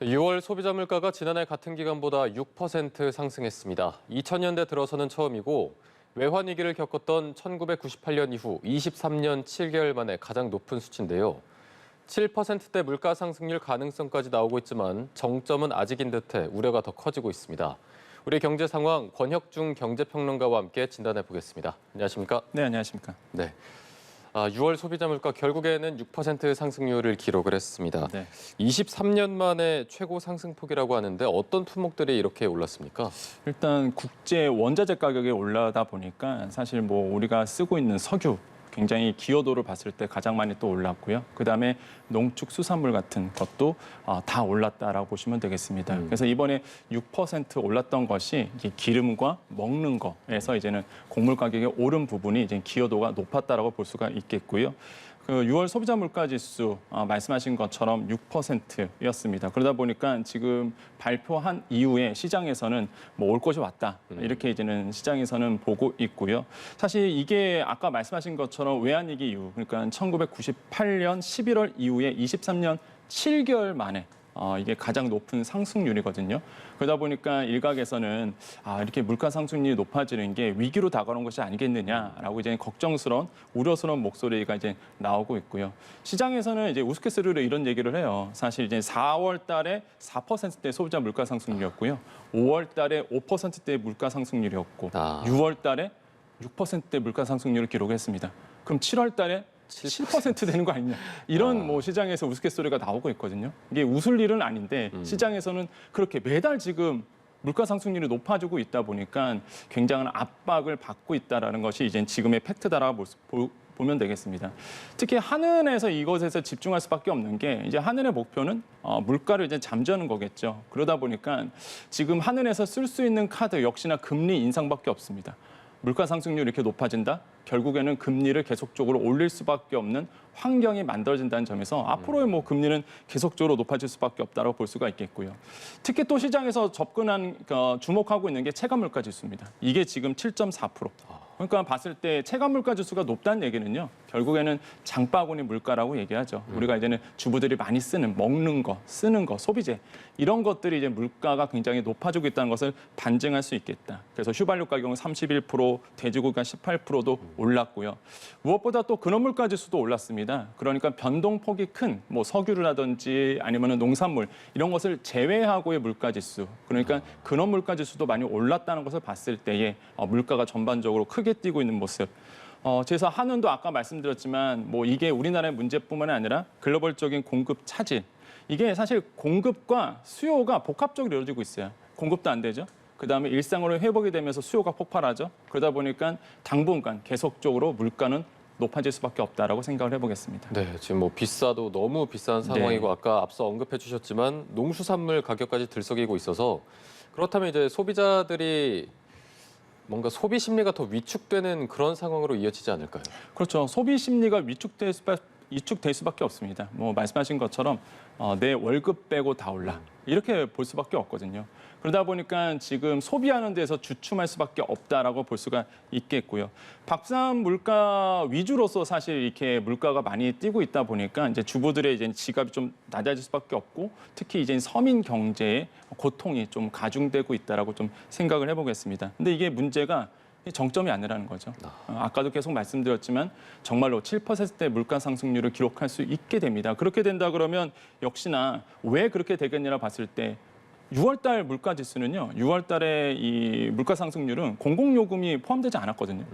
6월 소비자 물가가 지난해 같은 기간보다 6% 상승했습니다. 2000년대 들어서는 처음이고 외환 위기를 겪었던 1998년 이후 23년 7개월 만에 가장 높은 수치인데요. 7%대 물가 상승률 가능성까지 나오고 있지만 정점은 아직인 듯해 우려가 더 커지고 있습니다. 우리 경제 상황 권혁중 경제평론가와 함께 진단해 보겠습니다. 안녕하십니까? 네, 안녕하십니까? 네. 6월 소비자 물가 결국에는 6% 상승률을 기록을 했습니다. 네. 23년 만에 최고 상승폭이라고 하는데 어떤 품목들이 이렇게 올랐습니까? 일단 국제 원자재 가격이 올라다 보니까 사실 뭐 우리가 쓰고 있는 석유 굉장히 기여도를 봤을 때 가장 많이 또 올랐고요. 그다음에 농축수산물 같은 것도 다 올랐다라고 보시면 되겠습니다. 그래서 이번에 6% 올랐던 것이 이게 기름과 먹는 거에서 이제는 곡물 가격이 오른 부분이 이제 기여도가 높았다라고 볼 수가 있겠고요. 그 6월 소비자 물가 지수 말씀하신 것처럼 6%였습니다. 그러다 보니까 지금 발표한 이후에 시장에서는 뭐 올 것이 왔다 이렇게 이제는 시장에서는 보고 있고요. 사실 이게 아까 말씀하신 것처럼 외환위기 이후 그러니까 1998년 11월 이후에 23년 7개월 만에 이게 가장 높은 상승률이거든요. 그러다 보니까 일각에서는 이렇게 물가 상승률이 높아지는 게 위기로 다가오는 것이 아니겠느냐라고 이제 걱정스러운 우려스러운 목소리가 이제 나오고 있고요. 시장에서는 이제 우스갯소리로 이런 얘기를 해요. 사실 이제 4월 달에 4%대 소비자 물가 상승률이었고요. 5월 달에 5%대 물가 상승률이었고 6월 달에 6%대 물가 상승률을 기록했습니다. 그럼 7월 달에 7% 되는 거 아니냐 이런 뭐 시장에서 우스갯소리가 나오고 있거든요. 이게 웃을 일은 아닌데 시장에서는 그렇게 매달 지금 물가 상승률이 높아지고 있다 보니까 굉장한 압박을 받고 있다라는 것이 이제 지금의 팩트다라고 보면 되겠습니다. 특히 한은에서 이것에서 집중할 수밖에 없는 게 이제 한은의 목표는 물가를 이제 잠재우는 거겠죠. 그러다 보니까 지금 한은에서 쓸 수 있는 카드 역시나 금리 인상밖에 없습니다. 물가 상승률이 이렇게 높아진다? 결국에는 금리를 계속적으로 올릴 수밖에 없는 환경이 만들어진다는 점에서 앞으로의 뭐 금리는 계속적으로 높아질 수밖에 없다고 볼 수가 있겠고요. 특히 또 시장에서 주목하고 있는 게 체감 물가 지수입니다. 이게 지금 7.4%. 그러니까 봤을 때 체감 물가 지수가 높다는 얘기는요. 결국에는 장바구니 물가라고 얘기하죠. 우리가 이제는 주부들이 많이 쓰는 먹는 거, 쓰는 거, 소비재 이런 것들이 이제 물가가 굉장히 높아지고 있다는 것을 반증할 수 있겠다. 그래서 휘발유 가격은 31%, 돼지고기가 18%도 올랐고요. 무엇보다 또 근원물가 지수도 올랐습니다. 그러니까 변동폭이 큰 뭐 석유라든지 아니면 농산물 이런 것을 제외하고의 물가 지수. 그러니까 근원물가 지수도 많이 올랐다는 것을 봤을 때에 물가가 전반적으로 크게 뛰고 있는 모습. 그래서 한은도 아까 말씀드렸지만 뭐 이게 우리나라의 문제뿐만 아니라 글로벌적인 공급 차질. 이게 사실 공급과 수요가 복합적으로 이루어지고 있어요. 공급도 안 되죠. 그다음에 일상으로 회복이 되면서 수요가 폭발하죠. 그러다 보니까 당분간 계속적으로 물가는 높아질 수밖에 없다라고 생각을 해보겠습니다. 네, 지금 뭐 비싸도 너무 비싼 상황이고 네. 아까 앞서 언급해 주셨지만 농수산물 가격까지 들썩이고 있어서 그렇다면 이제 소비자들이 뭔가 소비 심리가 더 위축되는 그런 상황으로 이어지지 않을까요? 그렇죠. 소비 심리가 위축될 수밖에 없습니다. 뭐 말씀하신 것처럼 내 월급 빼고 다 올라 이렇게 볼 수밖에 없거든요. 그러다 보니까 지금 소비하는 데서 주춤할 수밖에 없다라고 볼 수가 있겠고요. 밥상 물가 위주로서 사실 이렇게 물가가 많이 뛰고 있다 보니까 이제 주부들의 이제 지갑이 좀 낮아질 수밖에 없고 특히 이제 서민 경제의 고통이 좀 가중되고 있다라고 좀 생각을 해보겠습니다. 근데 이게 문제가 정점이 아니라는 거죠. 아까도 계속 말씀드렸지만 정말로 7%대 물가 상승률을 기록할 수 있게 됩니다. 그렇게 된다 그러면 역시나 왜 그렇게 되겠냐를 봤을 때 6월 달 물가 지수는요. 6월 달에 이 물가 상승률은 공공요금이 포함되지 않았거든요.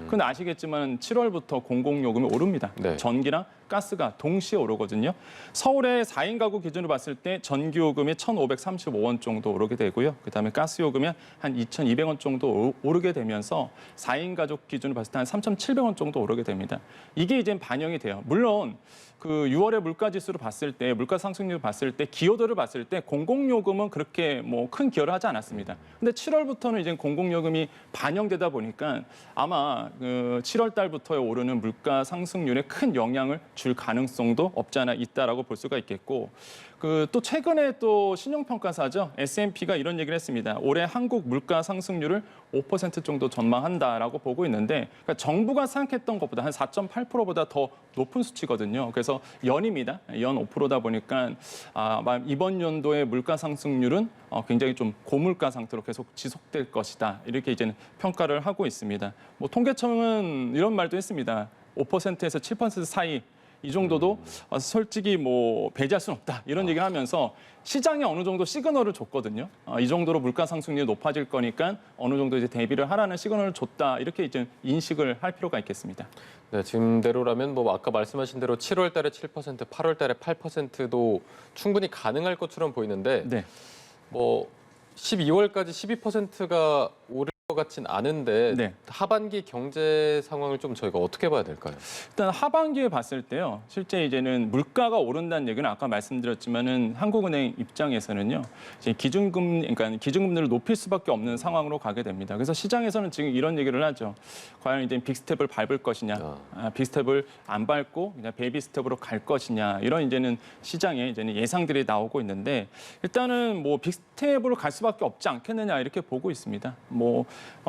그런데 아시겠지만 7월부터 공공요금이 오릅니다. 네. 전기랑 가스가 동시에 오르거든요. 서울의 4인 가구 기준으로 봤을 때 전기요금이 1,535원 정도 오르게 되고요. 그다음에 가스요금이 한 2,200원 정도 오르게 되면서 4인 가족 기준으로 봤을 때 한 3,700원 정도 오르게 됩니다. 이게 이제 반영이 돼요. 물론 그 6월의 물가 지수를 봤을 때 물가 상승률을 봤을 때 기여도를 봤을 때 공공요금은 그렇게 뭐 큰 기여를 하지 않았습니다. 근데 7월부터는 이제 공공요금이 반영되다 보니까 아마 그 7월 달부터의 오르는 물가 상승률에 큰 영향을 줄 줄 가능성도 없지 않아 있다라고 볼 수가 있겠고 그 또 최근에 또 신용평가사죠. S&P가 이런 얘기를 했습니다. 올해 한국 물가 상승률을 5% 정도 전망한다라고 보고 있는데 그러니까 정부가 생각했던 것보다 한 4.8%보다 더 높은 수치거든요. 그래서 연입니다. 연 5%다 보니까 아마 이번 연도의 물가 상승률은 굉장히 좀 고물가 상태로 계속 지속될 것이다. 이렇게 이제는 평가를 하고 있습니다. 뭐 통계청은 이런 말도 했습니다. 5%에서 7% 사이 이 정도도 솔직히 뭐 배제할 수는 없다 이런 얘기를 하면서 시장에 어느 정도 시그널을 줬거든요. 이 정도로 물가 상승률이 높아질 거니까 어느 정도 이제 대비를 하라는 시그널을 줬다 이렇게 이제 인식을 할 필요가 있겠습니다. 네, 지금대로라면 뭐 아까 말씀하신 대로 7월 달에 7%, 8월 달에 8%도 충분히 가능할 것처럼 보이는데 네. 뭐 12월까지 12%가 오를 것 같진 않은데 네. 하반기 경제 상황을 좀 저희가 어떻게 봐야 될까요? 일단 하반기에 봤을 때요. 실제 이제는 물가가 오른다는 얘기는 아까 말씀드렸지만은 한국은행 입장에서는요. 이제 그러니까 기준금리를 높일 수밖에 없는 상황으로 가게 됩니다. 그래서 시장에서는 지금 이런 얘기를 하죠. 과연 이제 빅스텝을 밟을 것이냐, 빅스텝을 안 밟고 그냥 베이비 스텝으로 갈 것이냐 이런 이제는 시장에 이제는 예상들이 나오고 있는데 일단은 뭐 빅스텝으로 갈 수밖에 없지 않겠느냐 이렇게 보고 있습니다. 뭐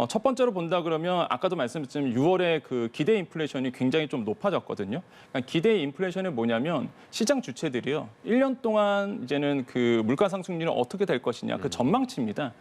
첫 번째로 본다 그러면 아까도 말씀드렸지만 6월에 그 기대 인플레이션이 굉장히 좀 높아졌거든요. 그러니까 기대 인플레이션이 뭐냐면 시장 주체들이요. 1년 동안 이제는 그 물가 상승률은 어떻게 될 것이냐 그 전망치입니다.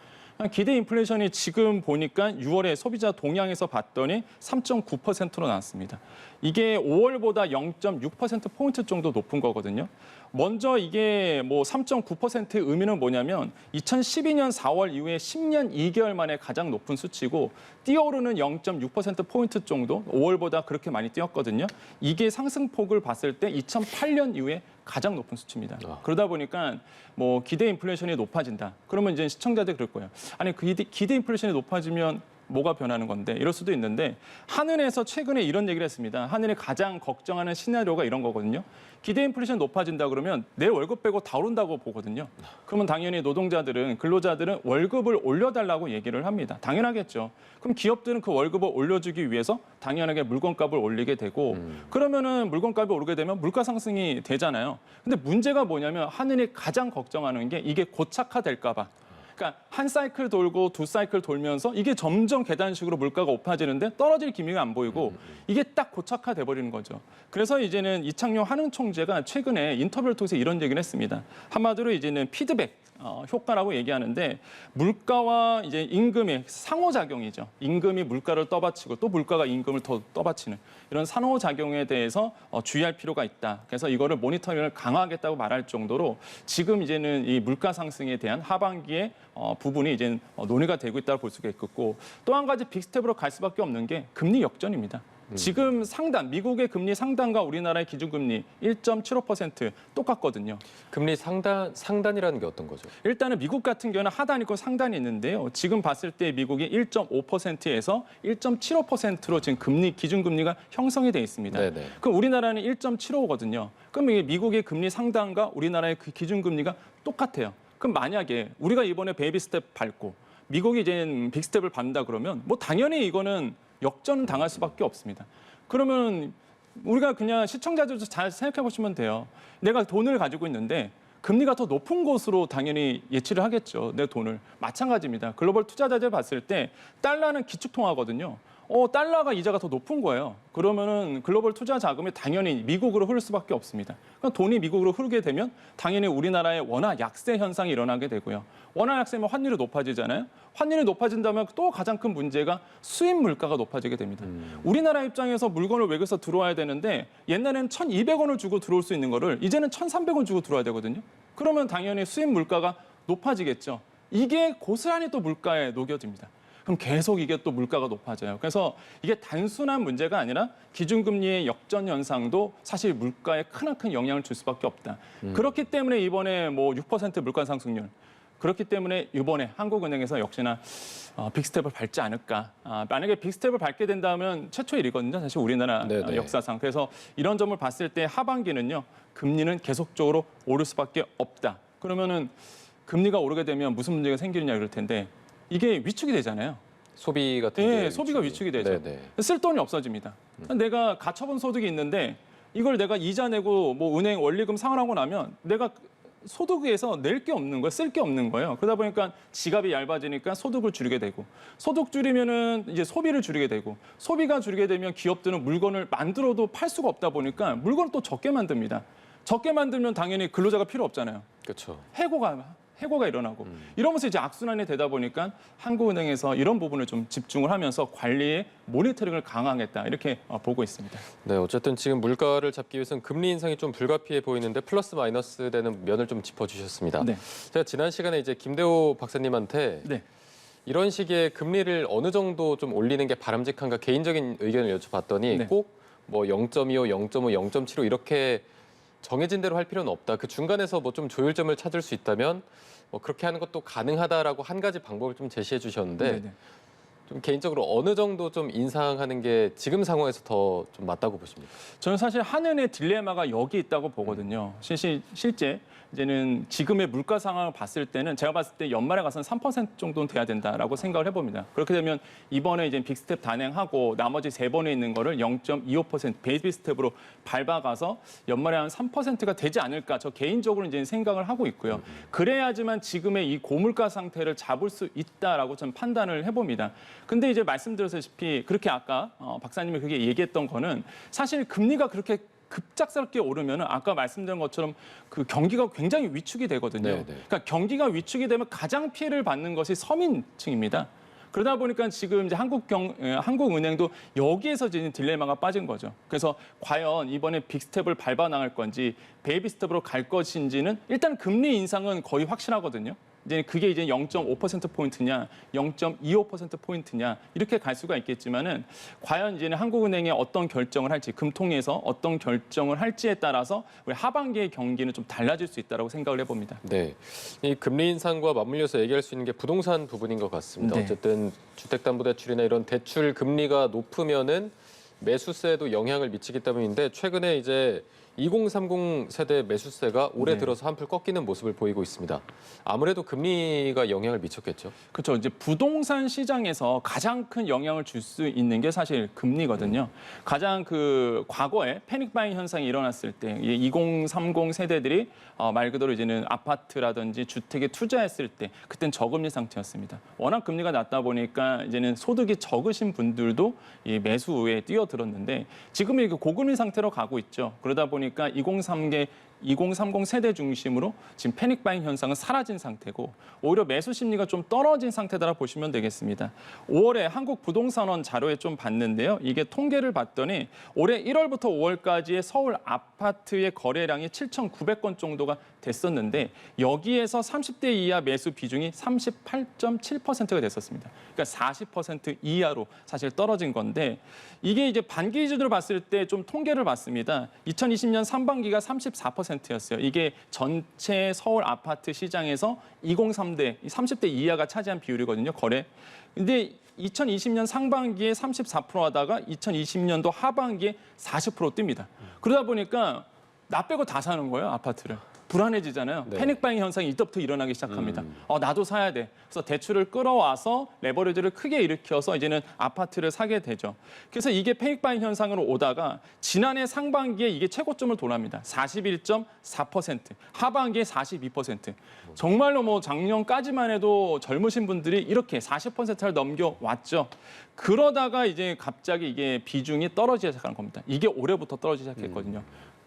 기대 인플레이션이 지금 보니까 6월에 소비자 동향에서 봤더니 3.9%로 나왔습니다. 이게 5월보다 0.6%포인트 정도 높은 거거든요. 먼저 이게 뭐 3.9%의 의미는 뭐냐면 2012년 4월 이후에 10년 2개월 만에 가장 높은 수치고 뛰어오르는 0.6%포인트 정도 5월보다 그렇게 많이 뛰었거든요. 이게 상승폭을 봤을 때 2008년 이후에 가장 높은 수치입니다. 그러다 보니까 뭐 기대 인플레이션이 높아진다. 그러면 이제 시청자들 그럴 거예요. 아니 그 기대 인플레이션이 높아지면 뭐가 변하는 건데 이럴 수도 있는데 한은에서 최근에 이런 얘기를 했습니다. 한은이 가장 걱정하는 시나리오가 이런 거거든요. 기대 인플레이션 높아진다 그러면 내 월급 빼고 다 오른다고 보거든요. 그러면 당연히 노동자들은 근로자들은 월급을 올려달라고 얘기를 합니다. 당연하겠죠. 그럼 기업들은 그 월급을 올려주기 위해서 당연하게 물건값을 올리게 되고 그러면은 물건값이 오르게 되면 물가 상승이 되잖아요. 근데 문제가 뭐냐면 한은이 가장 걱정하는 게 이게 고착화될까 봐. 그러니까 한 사이클 돌고 두 사이클 돌면서 이게 점점 계단식으로 물가가 높아지는데 떨어질 기미가 안 보이고 이게 딱 고착화돼 버리는 거죠. 그래서 이제는 이창용 한은 총재가 최근에 인터뷰를 통해서 이런 얘기를 했습니다. 한마디로 이제는 피드백 효과라고 얘기하는데 물가와 이제 임금의 상호작용이죠. 임금이 물가를 떠받치고 또 물가가 임금을 더 떠받치는 이런 상호작용에 대해서 주의할 필요가 있다. 그래서 이거를 모니터링을 강화하겠다고 말할 정도로 지금 이제는 이 물가 상승에 대한 하반기에 부분이 이제 논의가 되고 있다고 볼 수가 있겠고 또 한 가지 빅스텝으로 갈 수밖에 없는 게 금리 역전입니다. 지금 상단, 미국의 금리 상단과 우리나라의 기준금리 1.75% 똑같거든요. 금리 상단이라는 게 어떤 거죠? 일단은 미국 같은 경우는 하단이 있고 상단이 있는데요. 지금 봤을 때 미국이 1.5%에서 1.75%로 지금 기준금리가 형성이 돼 있습니다. 네네. 그럼 우리나라는 1.75거든요. 그럼 이게 미국의 금리 상단과 우리나라의 그 기준금리가 똑같아요. 그럼 만약에 우리가 이번에 베이비 스텝 밟고 미국이 이제 빅스텝을 밟는다 그러면 뭐 당연히 이거는 역전 당할 수밖에 없습니다. 그러면 우리가 그냥 시청자들도 잘 생각해 보시면 돼요. 내가 돈을 가지고 있는데 금리가 더 높은 곳으로 당연히 예치를 하겠죠. 내 돈을. 마찬가지입니다. 글로벌 투자자들 봤을 때 달러는 기축통화거든요. 달러가 이자가 더 높은 거예요. 그러면은 글로벌 투자 자금이 당연히 미국으로 흐를 수밖에 없습니다. 그럼 돈이 미국으로 흐르게 되면 당연히 우리나라의 원화 약세 현상이 일어나게 되고요. 원화 약세면 환율이 높아지잖아요. 환율이 높아진다면 또 가장 큰 문제가 수입 물가가 높아지게 됩니다. 우리나라 입장에서 물건을 외국에서 들어와야 되는데 옛날에는 1,200원을 주고 들어올 수 있는 거를 이제는 1,300원 주고 들어와야 되거든요. 그러면 당연히 수입 물가가 높아지겠죠. 이게 고스란히 또 물가에 녹여집니다. 그럼 계속 이게 또 물가가 높아져요. 그래서 이게 단순한 문제가 아니라 기준금리의 역전 현상도 사실 물가에 크나큰 영향을 줄 수밖에 없다. 그렇기 때문에 이번에 뭐 6% 물가 상승률. 그렇기 때문에 이번에 한국은행에서 역시나 빅스텝을 밟지 않을까. 만약에 빅스텝을 밟게 된다면 최초의 일이거든요. 사실 우리나라 네네. 역사상. 그래서 이런 점을 봤을 때 하반기는요. 금리는 계속적으로 오를 수밖에 없다. 그러면은 금리가 오르게 되면 무슨 문제가 생기느냐 그럴 텐데 이게 위축이 되잖아요. 소비 같은 네, 게 소비가 위축이 되죠. 네네. 쓸 돈이 없어집니다. 내가 가처분 소득이 있는데 이걸 내가 이자 내고 뭐 은행 원리금 상환하고 나면 내가 소득에서 낼 게 없는 거예요. 쓸 게 없는 거예요. 그러다 보니까 지갑이 얇아지니까 소득을 줄이게 되고 소득 줄이면은 이제 소비를 줄이게 되고 소비가 줄이게 되면 기업들은 물건을 만들어도 팔 수가 없다 보니까 물건을 또 적게 만듭니다. 적게 만들면 당연히 근로자가 필요 없잖아요. 그렇죠. 해고가 일어나고 이러면서 이제 악순환이 되다 보니까 한국은행에서 이런 부분을 좀 집중을 하면서 관리에 모니터링을 강화하겠다 이렇게 보고 있습니다. 네, 어쨌든 지금 물가를 잡기 위해서는 금리 인상이 좀 불가피해 보이는데 플러스 마이너스 되는 면을 좀 짚어주셨습니다. 네. 제가 지난 시간에 이제 김대호 박사님한테 네. 이런 시기에 금리를 어느 정도 좀 올리는 게 바람직한가 개인적인 의견을 여쭤봤더니 네. 꼭 뭐 0.25, 0.5, 0.75 이렇게 정해진 대로 할 필요는 없다. 그 중간에서 뭐 좀 조율점을 찾을 수 있다면 뭐 그렇게 하는 것도 가능하다라고 한 가지 방법을 좀 제시해 주셨는데 네네. 좀 개인적으로 어느 정도 좀 인상하는 게 지금 상황에서 더 좀 맞다고 보십니까? 저는 사실 한은의 딜레마가 여기 있다고 보거든요. 실제 이제는 지금의 물가 상황을 봤을 때는 제가 봤을 때 연말에 가서는 3% 정도는 돼야 된다라고 생각을 해봅니다. 그렇게 되면 이번에 이제 빅스텝 단행하고 나머지 3번에 있는 거를 0.25% 베이비 스텝으로 밟아가서 연말에 한 3%가 되지 않을까 저 개인적으로 이제 생각을 하고 있고요. 그래야지만 지금의 이 고물가 상태를 잡을 수 있다라고 저는 판단을 해봅니다. 근데 이제 말씀드렸다시피 그렇게 아까 박사님이 그게 얘기했던 거는 사실 금리가 그렇게 급작스럽게 오르면 아까 말씀드린 것처럼 그 경기가 굉장히 위축이 되거든요. 네네. 그러니까 경기가 위축이 되면 가장 피해를 받는 것이 서민층입니다. 그러다 보니까 지금 이제 한국은행도 여기에서 이제 딜레마가 빠진 거죠. 그래서 과연 이번에 빅스텝을 밟아 나갈 건지 베이비 스텝으로 갈 것인지는 일단 금리 인상은 거의 확실하거든요. 이제 그게 이제 0.5%포인트냐, 0.25%포인트냐 이렇게 갈 수가 있겠지만은 과연 이제는 한국은행이 어떤 결정을 할지, 금통위에서 어떤 결정을 할지에 따라서 우리 하반기의 경기는 좀 달라질 수 있다라고 생각을 해봅니다. 네, 이 금리 인상과 맞물려서 얘기할 수 있는 게 부동산 부분인 것 같습니다. 네. 어쨌든 주택담보대출이나 이런 대출 금리가 높으면은 매수세에도 영향을 미치기 때문인데 최근에 이제 2030 세대 매수세가 올해 네. 들어서 한풀 꺾이는 모습을 보이고 있습니다. 아무래도 금리가 영향을 미쳤겠죠. 그렇죠. 이제 부동산 시장에서 가장 큰 영향을 줄 수 있는 게 사실 금리거든요. 가장 그 과거에 패닉 바잉 현상이 일어났을 때 2030 세대들이 말 그대로 이제는 아파트라든지 주택에 투자했을 때 그땐 저금리 상태였습니다. 워낙 금리가 낮다 보니까 이제는 소득이 적으신 분들도 이 매수에 뛰어들었는데 지금은 이렇게 고금리 상태로 가고 있죠. 그러다 보니까 2030 세대 중심으로 지금 패닉 바잉 현상은 사라진 상태고 오히려 매수 심리가 좀 떨어진 상태다라 보시면 되겠습니다. 5월에 한국 부동산원 자료에 좀 봤는데요. 이게 통계를 봤더니 올해 1월부터 5월까지의 서울 아파트의 거래량이 7,900건 정도가 됐었는데 여기에서 30대 이하 매수 비중이 38.7%가 됐었습니다. 그러니까 40% 이하로 사실 떨어진 건데 이게 이제 반기 기준으로 봤을 때 좀 통계를 봤습니다. 2020년 상반기가 34%였어요. 이게 전체 서울 아파트 시장에서 30대 이하가 차지한 비율이거든요. 거래. 근데 2020년 상반기에 34% 하다가 2020년도 하반기에 40% 뜹니다. 그러다 보니까 나 빼고 다 사는 거예요, 아파트를. 불안해지잖아요. 네. 패닉바잉 현상이 이때부터 일어나기 시작합니다. 나도 사야 돼. 그래서 대출을 끌어와서 레버리지를 크게 일으켜서 이제는 아파트를 사게 되죠. 그래서 이게 패닉바잉 현상으로 오다가 지난해 상반기에 이게 최고점을 돌합니다. 41.4%, 하반기에 42%. 정말로 뭐 작년까지만 해도 젊으신 분들이 이렇게 40%를 넘겨왔죠. 그러다가 이제 갑자기 이게 비중이 떨어지기 시작하는 겁니다. 이게 올해부터 떨어지기 시작했거든요.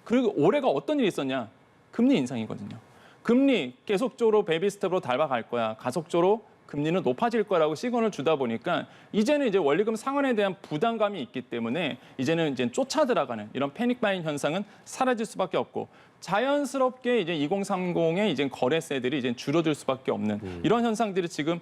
그리고 올해가 어떤 일이 있었냐? 금리 인상이거든요. 금리 계속적으로 베이비 스텝으로 밟아갈 거야. 가속적으로 금리는 높아질 거라고 시그널을 주다 보니까 이제는 이제 원리금 상환에 대한 부담감이 있기 때문에 이제는 쫓아들어가는 이런 패닉 바잉 현상은 사라질 수밖에 없고 자연스럽게 이제 2030의 이제 거래세들이 이제 줄어들 수밖에 없는 이런 현상들이 지금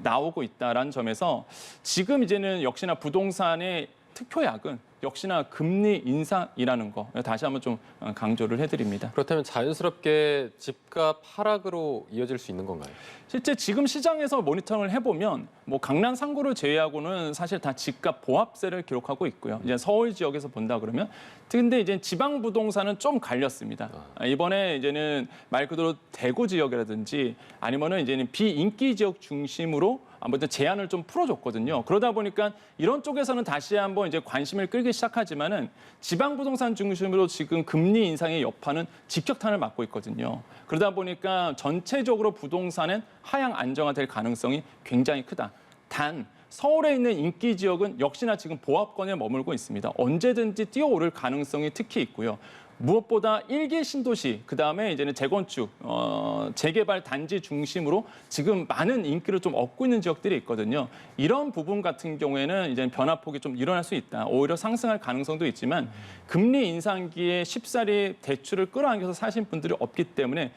나오고 있다라는 점에서 지금 이제는 역시나 부동산의 특효약은 역시나 금리 인상이라는 거 다시 한번 좀 강조를 해드립니다. 그렇다면 자연스럽게 집값 하락으로 이어질 수 있는 건가요? 실제 지금 시장에서 모니터링을 해보면 뭐 강남 3구를 제외하고는 사실 다 집값 보합세를 기록하고 있고요. 이제 서울 지역에서 본다 그러면 근데 이제 지방 부동산은 좀 갈렸습니다. 이번에 이제는 말 그대로 대구 지역이라든지 아니면은 이제는 비인기 지역 중심으로 아무튼 제한을 좀 풀어줬거든요. 그러다 보니까 이런 쪽에서는 다시 한번 이제 관심을 끌기 시작하지만은 지방 부동산 중심으로 지금 금리 인상의 여파는 직격탄을 맞고 있거든요. 그러다 보니까 전체적으로 부동산은 하향 안정화될 가능성이 굉장히 크다. 단 서울에 있는 인기 지역은 역시나 지금 보합권에 머물고 있습니다. 언제든지 뛰어오를 가능성이 특히 있고요. 무엇보다 일기 신도시, 그다음에 이제는 재건축, 재개발 단지 중심으로 지금 많은 인기를 좀 얻고 있는 지역들이 있거든요. 이런 부분 같은 경우에는 이제 변화폭이 좀 일어날 수 있다. 오히려 상승할 가능성도 있지만 금리 인상기에 쉽사리 대출을 끌어안겨서 사신 분들이 없기 때문에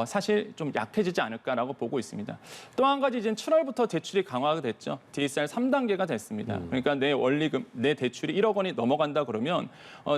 사실 좀 약해지지 않을까라고 보고 있습니다. 또 한 가지 이제 7월부터 대출이 강화가 됐죠. DSR 3단계가 됐습니다. 그러니까 내 원리금, 내 대출이 1억 원이 넘어간다 그러면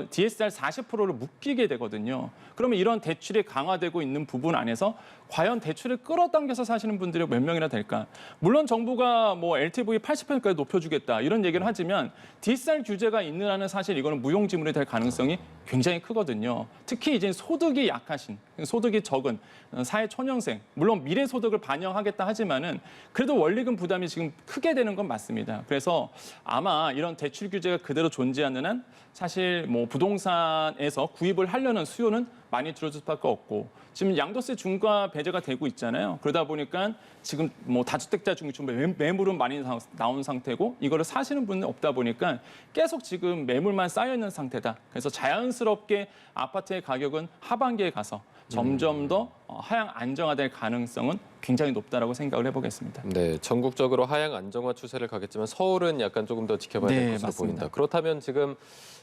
DSR 40%를 묶이게 되거든요. 그러면 이런 대출이 강화되고 있는 부분 안에서 과연 대출을 끌어당겨서 사시는 분들이 몇 명이나 될까? 물론 정부가 뭐 LTV 80%까지 높여주겠다 이런 얘기를 하지만 DSR 규제가 있는 한은 사실 이거는 무용지물이 될 가능성이 굉장히 크거든요. 특히 이제 소득이 약하신, 소득이 적은 사회초년생, 물론 미래 소득을 반영하겠다 하지만은 그래도 원리금 부담이 지금 크게 되는 건 맞습니다. 그래서 아마 이런 대출 규제가 그대로 존재하는 한 사실 뭐 부동산에서 구입을 하려는 수요는 많이 줄어들 수밖에 없고 지금 양도세 중과 배제가 되고 있잖아요. 그러다 보니까 지금 뭐 다주택자 중심 매물은 많이 나온 상태고 이거를 사시는 분은 없다 보니까 계속 지금 매물만 쌓여 있는 상태다. 그래서 자연스럽게 아파트의 가격은 하반기에 가서 점점 더 하향 안정화될 가능성은 굉장히 높다라고 생각을 해보겠습니다. 네, 전국적으로 하향 안정화 추세를 가겠지만 서울은 약간 조금 더 지켜봐야 될 것으로 맞습니다. 보인다. 그렇다면 지금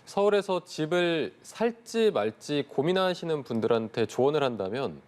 서울에서 집을 살지 말지 고민하시는 분들한테 조언을 한다면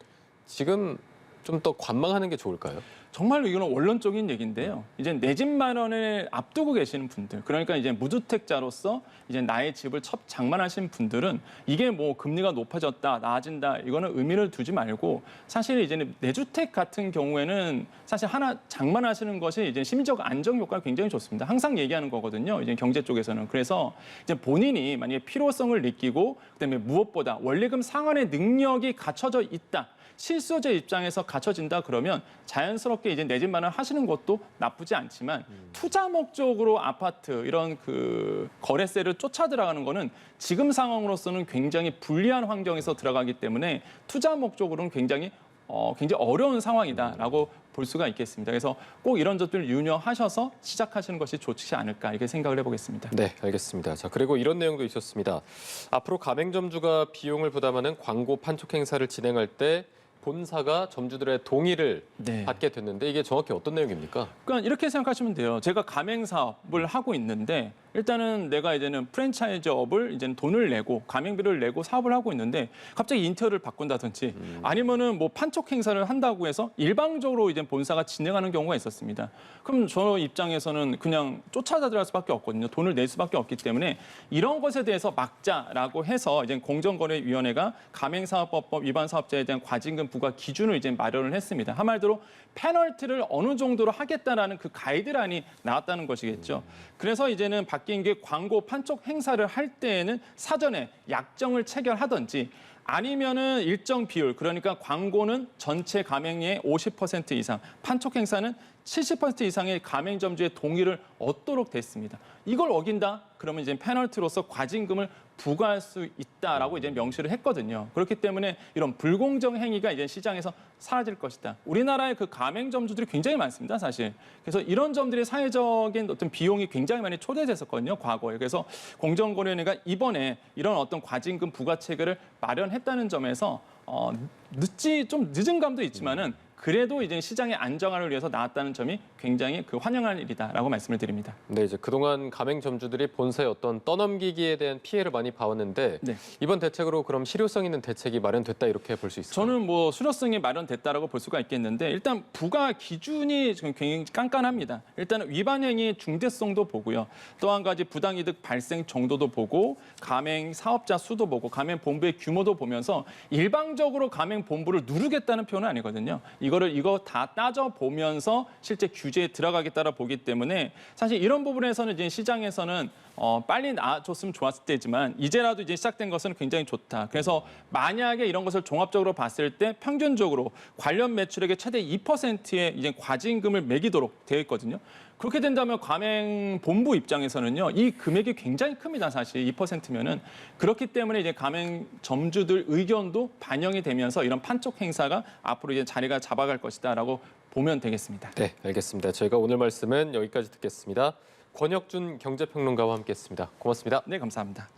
지금 좀 더 관망하는 게 좋을까요? 정말로 이거는 원론적인 얘기인데요. 이제 내 집 마련을 앞두고 계시는 분들, 그러니까 이제 무주택자로서 이제 나의 집을 첫 장만하신 분들은 이게 뭐 금리가 높아졌다, 나아진다 이거는 의미를 두지 말고 사실 이제는 내주택 같은 경우에는 사실 하나 장만하시는 것이 이제 심리적 안정 효과가 굉장히 좋습니다. 항상 얘기하는 거거든요. 이제 경제 쪽에서는. 그래서 이제 본인이 만약에 필요성을 느끼고 그다음에 무엇보다 원리금 상환의 능력이 갖춰져 있다. 실수요자 입장에서 갖춰진다 그러면 자연스럽게 이제 내 집 마련 하시는 것도 나쁘지 않지만 투자 목적으로 아파트 이런 그 거래세를 쫓아 들어가는 거는 지금 상황으로서는 굉장히 불리한 환경에서 들어가기 때문에 투자 목적으로는 굉장히 어려운 상황이다라고 볼 수가 있겠습니다. 그래서 꼭 이런 점들을 유념하셔서 시작하시는 것이 좋지 않을까 이렇게 생각을 해보겠습니다. 네, 알겠습니다. 자, 그리고 이런 내용도 있었습니다. 앞으로 가맹점주가 비용을 부담하는 광고 판촉 행사를 진행할 때 본사가 점주들의 동의를 네. 받게 됐는데 이게 정확히 어떤 내용입니까? 그러니까 이렇게 생각하시면 돼요. 제가 가맹 사업을 하고 있는데 일단은 내가 이제는 프랜차이즈업을 이제는 돈을 내고 가맹비를 내고 사업을 하고 있는데 갑자기 인테리어를 바꾼다든지 아니면은 뭐 판촉 행사를 한다고 해서 일방적으로 이제 본사가 진행하는 경우가 있었습니다. 그럼 저 입장에서는 그냥 쫓아다들 수밖에 없거든요. 돈을 낼 수밖에 없기 때문에 이런 것에 대해서 막자라고 해서 이제 공정거래위원회가 가맹사업법 위반 사업자에 대한 과징금 부과 기준을 이제 마련을 했습니다. 한마디로 페널티를 어느 정도로 하겠다라는 그 가이드라인이 나왔다는 것이겠죠. 그래서 이제는 바뀐 게 광고 판촉 행사를 할 때에는 사전에 약정을 체결하든지 아니면은 일정 비율, 그러니까 광고는 전체 가맹의 50% 이상, 판촉 행사는 70% 이상의 가맹점주의 동의를 얻도록 됐습니다. 이걸 어긴다? 그러면 이제 페널티로서 과징금을 부과할 수 있다라고 이제 명시를 했거든요. 그렇기 때문에 이런 불공정 행위가 이제 시장에서 사라질 것이다. 우리나라의 그 가맹점주들이 굉장히 많습니다, 사실. 그래서 이런 점들이 사회적인 어떤 비용이 굉장히 많이 초래됐었거든요, 과거에. 그래서 공정거래위원회가 이번에 이런 어떤 과징금 부과 체계를 마련했다는 점에서 좀 늦은 감도 있지만은 그래도 이제 시장의 안정화를 위해서 나왔다는 점이 굉장히 환영할 일이다라고 말씀을 드립니다. 네, 이제 그동안 가맹점주들이 본사의 어떤 떠넘기기에 대한 피해를 많이 봐왔는데 네. 이번 대책으로 그럼 실효성 있는 대책이 마련됐다 이렇게 볼 수 있을까요? 저는 뭐 수료성이 마련됐다라고 볼 수가 있겠는데 일단 부과 기준이 지금 굉장히 깐깐합니다. 일단은 위반 행위 중대성도 보고요. 또 한 가지 부당이득 발생 정도도 보고 가맹 사업자 수도 보고 가맹 본부의 규모도 보면서 일방적으로 가맹 본부를 누르겠다는 표현은 아니거든요. 이거 다 따져 보면서 실제 규제에 들어가겠다라 보기 때문에 사실 이런 부분에서는 이제 시장에서는 빨리 나아졌으면 좋았을 때지만 이제라도 이제 시작된 것은 굉장히 좋다. 그래서 만약에 이런 것을 종합적으로 봤을 때 평균적으로 관련 매출액의 최대 2%의 이제 과징금을 매기도록 되어 있거든요. 그렇게 된다면 가맹 본부 입장에서는요, 이 금액이 굉장히 큽니다. 사실 2%면은 그렇기 때문에 이제 가맹 점주들 의견도 반영이 되면서 이런 판촉 행사가 앞으로 이제 자리가 잡아갈 것이다라고 보면 되겠습니다. 네, 알겠습니다. 저희가 오늘 말씀은 여기까지 듣겠습니다. 권혁준 경제평론가와 함께했습니다. 고맙습니다. 네, 감사합니다.